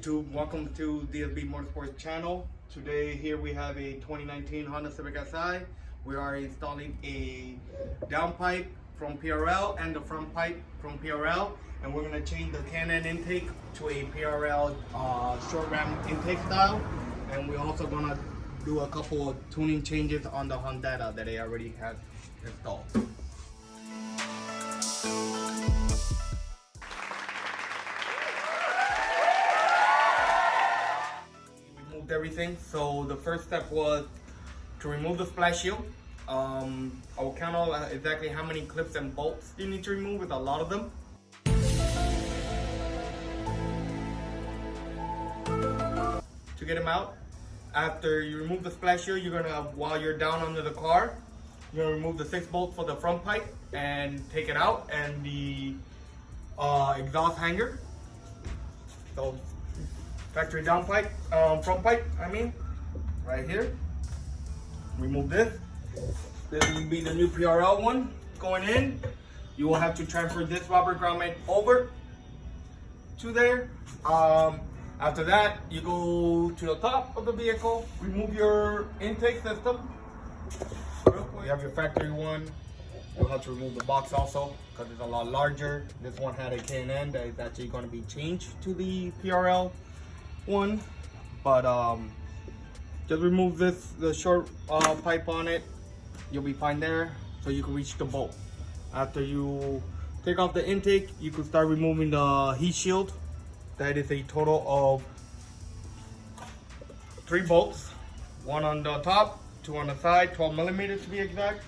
YouTube, welcome to DSB Motorsports channel. Today here we have a 2019 Honda Civic Si. We are installing a downpipe from PRL and the front pipe from PRL, and we're going to change the Can-End intake to a PRL short ram intake style, and we're also going to do a couple of tuning changes on the Honda that they already have installed. Everything. So the first step was to remove the splash shield. I will count out exactly how many clips and bolts you need to remove, with a lot of them. To get them out, after you remove the splash shield, you're gonna, while you're down under the car, you're gonna remove the 6 bolts for the front pipe and take it out, and the exhaust hanger. So factory downpipe, front pipe, right here. Remove this. This will be the new PRL one going in. You will have to transfer this rubber grommet over to there. After that, you go to the top of the vehicle, remove your intake system. You have your factory one. You'll have to remove the box also, because it's a lot larger. This one had a Can-End that is actually going to be changed to the PRL one, but just remove the short pipe on it. You'll be fine there, so you can reach the bolt. After you take off the intake, you can start removing the heat shield. That is a total of 3 bolts, 1 on the top, 2 on the side, 12 millimeters to be exact.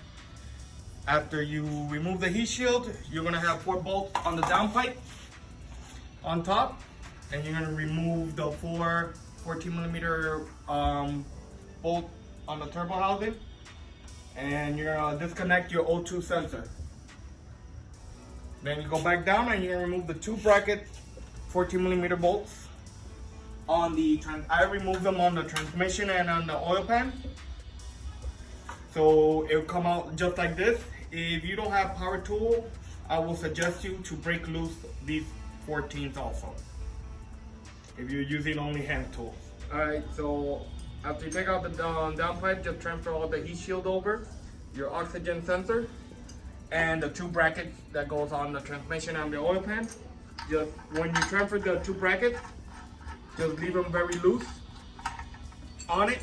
After you remove the heat shield, you're gonna have 4 bolts on the downpipe on top. And you're gonna remove the 4 14 millimeter bolt on the turbo housing, and you're gonna disconnect your O2 sensor. Then you go back down and you're gonna remove the 2 bracket 14 millimeter bolts on the I removed them on the transmission and on the oil pan, so it'll come out just like this. If you don't have power tool, I will suggest you to break loose these 14s also, if you're using only hand tools. Alright, so after you take out the downpipe, just transfer all the heat shield over, your oxygen sensor, and the 2 brackets that goes on the transmission and the oil pan. Just when you transfer the 2 brackets, just leave them very loose on it,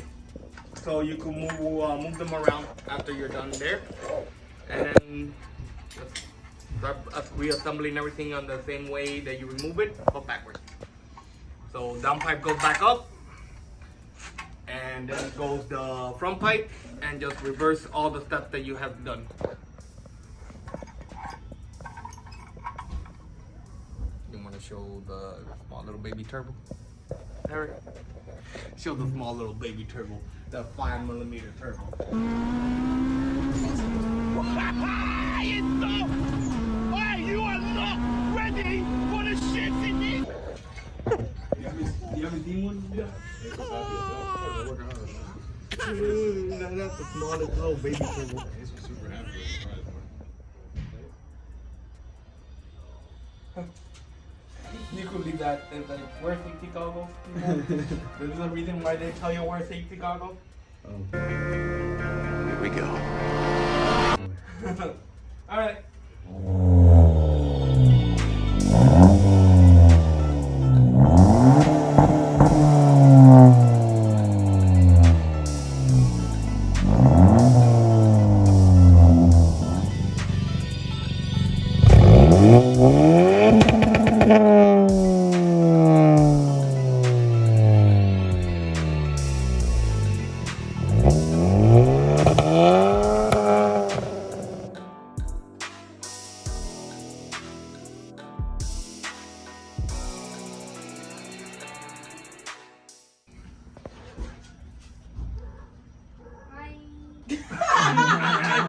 so you can move them around after you're done there. And then just reassembling everything on the same way that you remove it, but backwards. So downpipe goes back up, and then goes the front pipe, and just reverse all the steps that you have done. You want to show the small little baby turbo? Eric, show the small little baby turbo, the 5 millimeter turbo. You are not ready for the shit in this. You haven't seen one? Yeah. That's the smallest little baby turbo. It's super happy. You could leave that. It's like, wear safety goggles. There's a reason why they tell you wear safety goggles. Oh. Here we go. Alright.